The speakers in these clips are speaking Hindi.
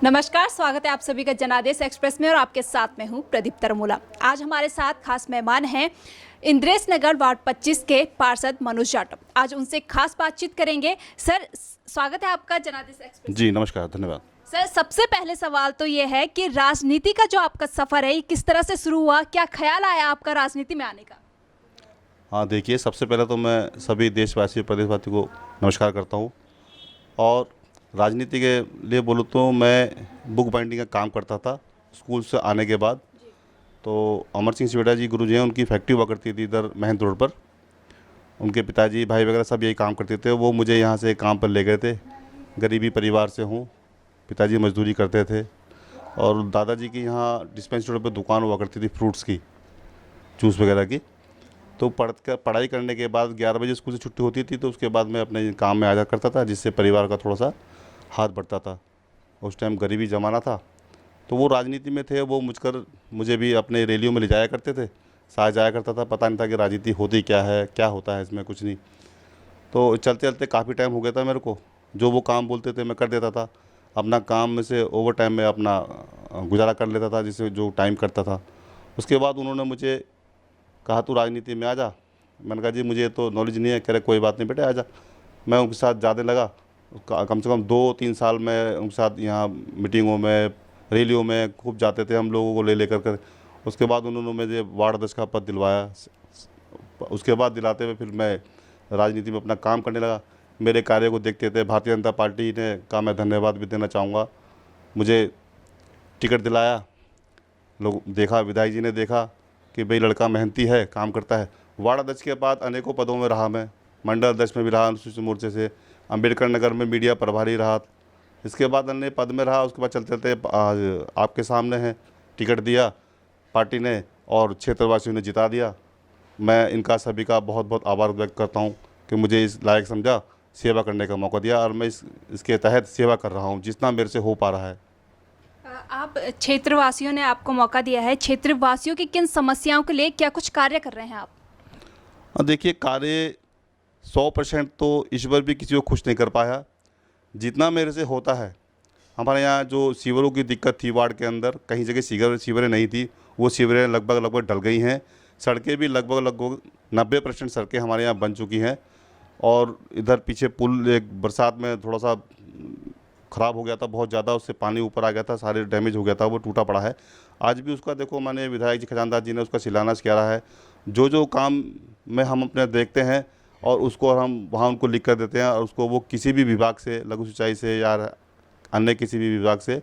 नमस्कार, स्वागत है आप सभी का जनादेश एक्सप्रेस में और आपके साथ में हूं प्रदीप तरमोला। आज हमारे साथ खास मेहमान हैं इंद्रेश नगर वार्ड 25 के पार्षद मनोज जाटव। आज उनसे खास बातचीत करेंगे। सर, स्वागत है आपका जनादेश एक्सप्रेस। जी नमस्कार, धन्यवाद। सर, सबसे पहले सवाल तो ये है कि राजनीति का जो आपका सफ़र है ये किस तरह से शुरू हुआ, क्या ख्याल आया आपका राजनीति में आने का? हाँ देखिए, सबसे पहले तो मैं सभी देशवासी प्रदेशवासी को नमस्कार करता हूँ। और राजनीति के लिए बोलूँ तो मैं बुक बाइंडिंग का काम करता था स्कूल से आने के बाद। तो अमर सिंह सिवेटा जी गुरु जी हैं, उनकी फैक्ट्री हुआ करती थी इधर महंत रोड पर। उनके पिताजी भाई वगैरह सब यही काम करते थे। वो मुझे यहाँ से काम पर ले गए थे। गरीबी परिवार से हूँ, पिताजी मजदूरी करते थे। और दादाजी की यहाँ डिस्पेंसरी रोड पर दुकान हुआ करती थी फ्रूट्स की, जूस वगैरह की। तो पढ़ाई करने के बाद 11 बजे स्कूल से छुट्टी होती थी, तो उसके बाद मैं अपने काम में आ जा करता था, जिससे परिवार का थोड़ा सा हाथ बढ़ता था। उस टाइम गरीबी ज़माना था। तो वो राजनीति में थे, वो मुझे भी अपने रैलियों में ले जाया करते थे, साथ जाया करता था। पता नहीं था कि राजनीति होती क्या है, क्या होता है इसमें, कुछ नहीं। तो चलते चलते काफ़ी टाइम हो गया था मेरे को। जो वो काम बोलते थे मैं कर देता था। अपना काम में से ओवर टाइम में अपना गुजारा कर लेता था, जिससे जो टाइम करता था। उसके बाद उन्होंने मुझे कहा तू राजनीति में आ जा। मैंने कहा जी मुझे तो नॉलेज नहीं है। कह रहे कोई बात नहीं बेटे, आ जा। मैं उनके साथ जाने लगा। कम से कम 2-3 साल में उनके साथ यहाँ मीटिंगों में, रैलियों में खूब जाते थे हम लोगों को ले लेकर कर। उसके बाद उन्होंने मुझे वार्ड अध्यक्ष का पद दिलवाया। उसके बाद दिलाते हुए फिर मैं राजनीति में अपना काम करने लगा। मेरे कार्य को देखते थे भारतीय जनता पार्टी ने का मैं धन्यवाद भी देना चाहूँगा। मुझे टिकट दिलाया, लोग देखा, विधायक जी ने देखा कि भाई लड़का मेहनती है, काम करता है। वार्ड अध्यक्ष के बाद अनेकों पदों में रहा मैं। मंडल अध्यक्ष में भी रहा अनुसूचित मोर्चे से। अंबेडकर नगर में मीडिया प्रभारी रहा। इसके बाद अन्य पद में रहा। उसके बाद चलते चलते आज आपके सामने है, टिकट दिया पार्टी ने और क्षेत्रवासियों ने जिता दिया। मैं इनका सभी का बहुत बहुत आभार व्यक्त करता हूँ कि मुझे इस लायक समझा, सेवा करने का मौका दिया। और मैं इसके तहत सेवा कर रहा हूँ जितना मेरे से हो पा रहा है। आप क्षेत्रवासियों ने आपको मौका दिया है, क्षेत्रवासियों की किन समस्याओं के लिए क्या कुछ कार्य कर रहे हैं आप? देखिए, कार्य 100% तो ईश्वर भी किसी को खुश नहीं कर पाया। जितना मेरे से होता है। हमारे यहाँ जो सीवरों की दिक्कत थी वार्ड के अंदर, कहीं जगह सीवरें नहीं थी, वो सीवरें लगभग डल गई हैं। सड़कें भी लगभग 90% सड़कें हमारे यहाँ बन चुकी हैं। और इधर पीछे पुल एक बरसात में थोड़ा सा ख़राब हो गया था बहुत ज़्यादा, उससे पानी ऊपर आ गया था, सारे डैमेज हो गया था, वो टूटा पड़ा है। आज भी उसका देखो, मैंने विधायक जी खजानदार जी ने उसका शिलान्यास किया है। जो काम में हम अपने देखते हैं और उसको हम वहाँ उनको लिख कर देते हैं, और उसको वो किसी भी विभाग से, लघु सिंचाई से या अन्य किसी भी विभाग से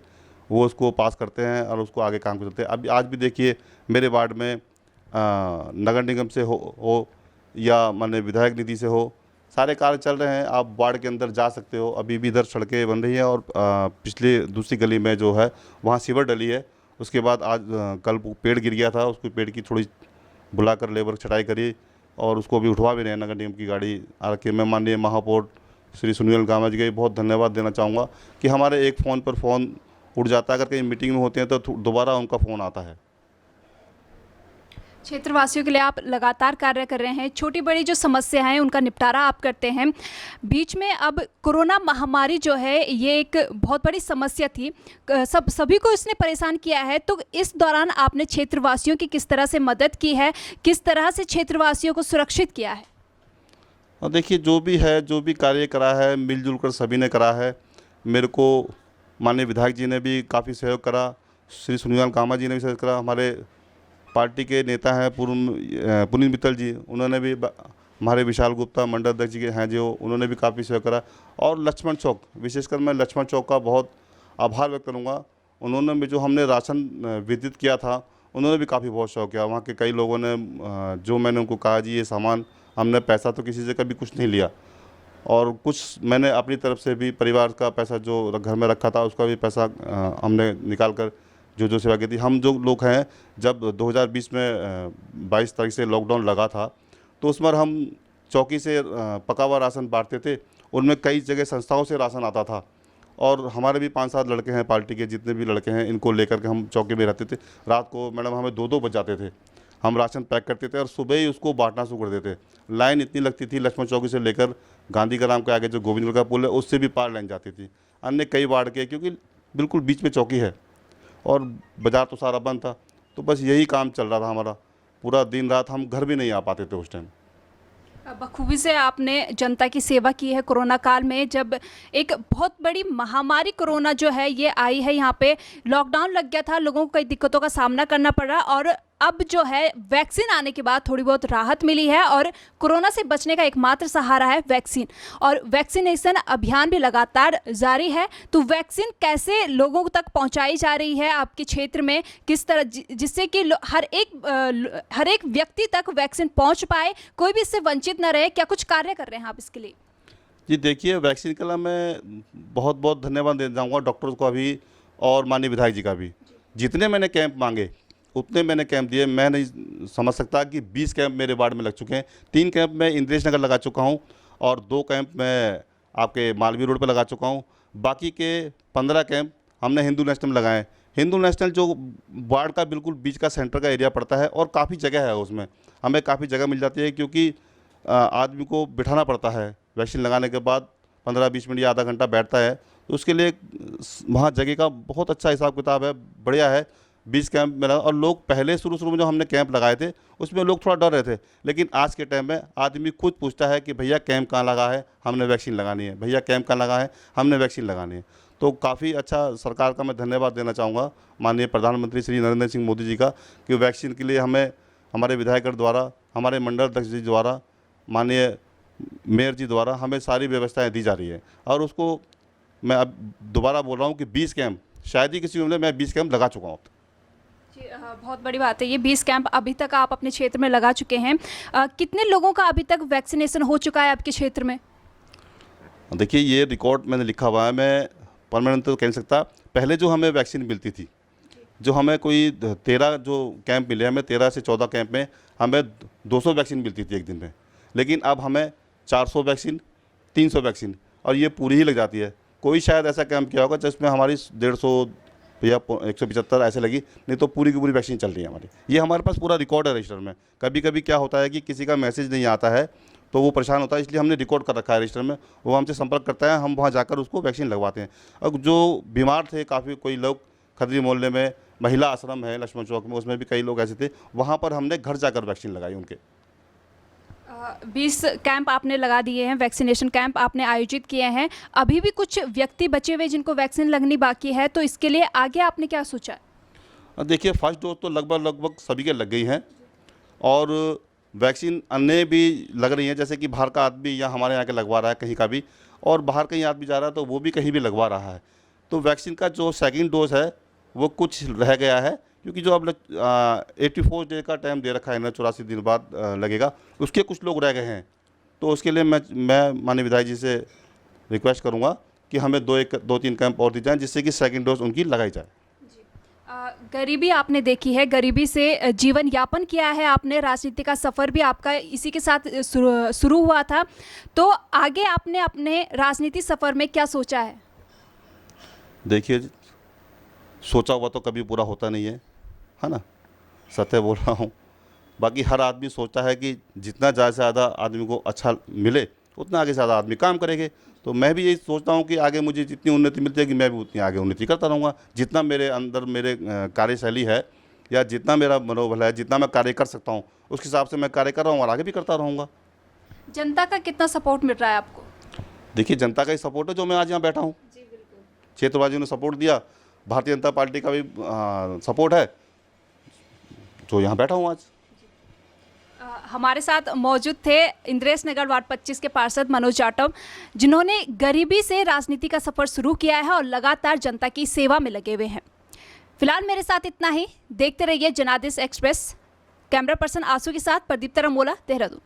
वो उसको पास करते हैं और उसको आगे काम करते हैं। अभी आज भी देखिए मेरे वार्ड में नगर निगम से हो या माने विधायक निधि से हो, सारे कार्य चल रहे हैं। आप वार्ड के अंदर जा सकते हो, अभी भी इधर सड़कें बन रही हैं। और पिछले दूसरी गली में जो है वहाँ सीवर डली है। उसके बाद आज कल पेड़ गिर गया था, उसको पेड़ की थोड़ी बुलाकर लेबर छटाई करी और उसको भी उठवा भी रहे हैं नगर निगम की गाड़ी आके। मैं माननीय महापौर श्री सुनील गामा जी का बहुत धन्यवाद देना चाहूँगा कि हमारे एक फ़ोन पर फ़ोन उठ जाता है। अगर कहीं मीटिंग में होते हैं तो दोबारा उनका फ़ोन आता है। क्षेत्रवासियों के लिए आप लगातार कार्य कर रहे हैं, छोटी बड़ी जो समस्या हैं उनका निपटारा आप करते हैं। बीच में अब कोरोना महामारी जो है ये एक बहुत बड़ी समस्या थी, सभी को इसने परेशान किया है। तो इस दौरान आपने क्षेत्रवासियों की किस तरह से मदद की है, किस तरह से क्षेत्रवासियों को सुरक्षित किया है? और देखिए, जो भी है, जो भी कार्य करा है, मिलजुल कर सभी ने करा है। मेरे को माननीय विधायक जी ने भी काफ़ी सहयोग करा, श्री सुनील कामा जी ने भी सहयोग करा। हमारे पार्टी के नेता हैं पुनीत मित्तल जी, उन्होंने भी हमारे विशाल गुप्ता मंडल अध्यक्ष जी के हैं जो, उन्होंने भी काफ़ी सहयोग करा। और लक्ष्मण चौक, विशेषकर मैं लक्ष्मण चौक का बहुत आभार व्यक्त करूँगा। उन्होंने भी जो हमने राशन वितरित किया था, उन्होंने भी काफ़ी बहुत सहयोग किया। वहाँ के कई लोगों ने जो मैंने उनको कहा जी ये सामान, हमने पैसा तो किसी से कभी कुछ नहीं लिया, और कुछ मैंने अपनी तरफ से भी परिवार का पैसा जो घर में रखा था उसका भी पैसा हमने निकाल कर जो सेवा की थी। हम जो लोग हैं, जब 2020 में 22 तारीख से लॉकडाउन लगा था, तो उस पर हम चौकी से पका हुआ राशन बांटते थे। उनमें कई जगह संस्थाओं से राशन आता था, और हमारे भी 5-7 लड़के हैं पार्टी के, जितने भी लड़के हैं, इनको लेकर के हम चौकी में रहते थे। रात को मैडम हमें 2-2 बज जाते थे, हम राशन पैक करते थे और सुबह ही उसको बांटना शुरू कर देते। लाइन इतनी लगती थी लक्ष्मण चौकी से लेकर गांधी ग्राम के आगे जो गोविंद का पुल है, उससे भी पार लाइन जाती थी। अन्य कई वार्ड के, क्योंकि बिल्कुल बीच में चौकी है और बाज़ार तो सारा बंद था। तो बस यही काम चल रहा था हमारा, पूरा दिन रात हम घर भी नहीं आ पाते थे उस टाइम। बखूबी से आपने जनता की सेवा की है कोरोना काल में, जब एक बहुत बड़ी महामारी कोरोना जो है ये आई है, यहाँ पे लॉकडाउन लग गया था, लोगों को कई दिक्कतों का सामना करना पड़ा और अब जो है वैक्सीन आने के बाद थोड़ी बहुत राहत मिली है और कोरोना से बचने का एकमात्र सहारा है वैक्सीन, और वैक्सीनेशन अभियान भी लगातार जारी है। तो वैक्सीन कैसे लोगों तक पहुंचाई जा रही है आपके क्षेत्र में, किस तरह जिससे कि हर एक व्यक्ति तक वैक्सीन पहुंच पाए, कोई भी इससे वंचित न रहे, क्या कुछ कार्य कर रहे हैं आप इसके लिए? जी देखिए, वैक्सीन के लिए मैं बहुत बहुत धन्यवाद देना चाहूँगा डॉक्टर्स को भी और माननीय विधायक जी का भी। जितने मैंने कैंप मांगे उतने मैंने कैंप दिए। मैं नहीं समझ सकता कि 20 कैंप मेरे वार्ड में लग चुके हैं। 3 कैंप मैं इंद्रेश नगर लगा चुका हूं और 2 कैंप मैं आपके मालवीय रोड पर लगा चुका हूं। बाकी के 15 कैंप हमने हिंदू नेशनल में लगाए। हिंदू नेशनल जो वार्ड का बिल्कुल बीच का सेंटर का एरिया पड़ता है और काफ़ी जगह है, उसमें हमें काफ़ी जगह मिल जाती है क्योंकि आदमी को बिठाना पड़ता है। वैक्सीन लगाने के बाद 15-20 मिनट या आधा घंटा बैठता है, तो उसके लिए वहाँ जगह का बहुत अच्छा हिसाब किताब है, बढ़िया है। 20 कैंप में लगा और लोग पहले शुरू में जो हमने कैंप लगाए थे उसमें लोग थोड़ा डर रहे थे, लेकिन आज के टाइम में आदमी खुद पूछता है कि भैया कैंप कहाँ लगा है, हमने वैक्सीन लगानी है, भैया कैंप कहाँ लगा है, हमने वैक्सीन लगानी है। तो काफ़ी अच्छा सरकार का मैं धन्यवाद देना चाहूँगा माननीय प्रधानमंत्री श्री नरेंद्र सिंह मोदी जी का, कि वैक्सीन के लिए हमें हमारे विधायकगण द्वारा, हमारे मंडल अध्यक्ष जी द्वारा, माननीय मेयर जी द्वारा हमें सारी व्यवस्थाएँ दी जा रही है। और उसको मैं अब दोबारा बोल रहा हूँ कि 20 कैंप, शायद ही किसी उम्र में मैं 20 कैंप लगा चुका हूँ। बहुत बड़ी बात है ये, 20 कैंप अभी तक आप अपने क्षेत्र में लगा चुके हैं। कितने लोगों का अभी तक वैक्सीनेशन हो चुका है आपके क्षेत्र में? देखिए, ये रिकॉर्ड मैंने लिखा हुआ है, मैं परमानेंट तो कह नहीं सकता। पहले जो हमें वैक्सीन मिलती थी, जो हमें कोई 13 जो कैंप मिले, हमें 13 से 14 कैंप में हमें 200 वैक्सीन मिलती थी एक दिन में, लेकिन अब हमें 400 वैक्सीन, 300 वैक्सीन, और ये पूरी ही लग जाती है। कोई शायद ऐसा कैंप किया होगा जिसमें हमारी 150 या 175 ऐसे लगी, नहीं तो पूरी की पूरी वैक्सीन चल रही है हमारी। ये हमारे पास पूरा रिकॉर्ड है रजिस्टर में। कभी कभी क्या होता है कि किसी का मैसेज नहीं आता है तो वो परेशान होता है, इसलिए हमने रिकॉर्ड कर रखा है रजिस्टर में। वो हमसे संपर्क करता है, हम वहाँ जाकर उसको वैक्सीन लगवाते हैं। अब जो बीमार थे काफ़ी, कोई लोग खदरी मोहल्ले में महिला आश्रम है लक्ष्मण चौक में, उसमें भी कई लोग ऐसे थे, वहाँ पर हमने घर जाकर वैक्सीन लगाई उनके। 20 कैंप आपने लगा दिए हैं, वैक्सीनेशन कैंप आपने आयोजित किए हैं। अभी भी कुछ व्यक्ति बचे हुए जिनको वैक्सीन लगनी बाकी है, तो इसके लिए आगे आपने क्या सोचा है? देखिए, फर्स्ट डोज तो लगभग सभी के लग गई हैं और वैक्सीन अन्य भी लग रही हैं, जैसे कि बाहर का आदमी या हमारे यहाँ के लगवा रहा है कहीं का भी, और बाहर कहीं आदमी जा रहा है तो वो भी कहीं भी लगवा रहा है। तो वैक्सीन का जो सेकंड डोज है वो कुछ रह गया है, क्योंकि जो अब 84 डे का टाइम दे रखा है ना, 84 दिन बाद लगेगा, उसके कुछ लोग रह गए हैं। तो उसके लिए मैं माननीय विधायक जी से रिक्वेस्ट करूंगा कि हमें 2-3 कैंप और दी जाएँ, जिससे कि सेकंड डोज उनकी लगाई जाए। गरीबी आपने देखी है, गरीबी से जीवन यापन किया है आपने, राजनीति का सफ़र भी आपका इसी के साथ शुरू हुआ था। तो आगे आपने अपने राजनीति सफ़र में क्या सोचा है? देखिए, सोचा हुआ तो कभी पूरा होता नहीं है ना, सत्य बोल रहा हूँ। बाकी हर आदमी सोचता है कि जितना ज़्यादा से ज़्यादा आदमी को अच्छा मिले उतना आगे से ज़्यादा आदमी काम करेंगे। तो मैं भी यही सोचता हूँ कि आगे मुझे जितनी उन्नति मिलती है कि मैं भी उतनी आगे उन्नति करता रहूँगा। जितना मेरे अंदर मेरे कार्यशैली है या जितना मेरा मनोबल है, जितना मैं कार्य कर सकता हूँ, उस हिसाब से मैं कार्य कर रहा हूँ और आगे भी करता रहूँगा। जनता का कितना सपोर्ट मिल रहा है आपको? देखिए, जनता का ही सपोर्ट है जो मैं आज यहाँ बैठा हूँ। क्षेत्रवासियों ने सपोर्ट दिया, भारतीय जनता पार्टी का भी सपोर्ट है, जो यहाँ बैठा हूँ आज। हमारे साथ मौजूद थे इंद्रेश नगर वार्ड 25 के पार्षद मनोज जाटव, जिन्होंने गरीबी से राजनीति का सफ़र शुरू किया है और लगातार जनता की सेवा में लगे हुए हैं। फिलहाल मेरे साथ इतना ही। देखते रहिए जनादेश एक्सप्रेस। कैमरा पर्सन आंसू के साथ प्रदीप तरमोला, देहरादून।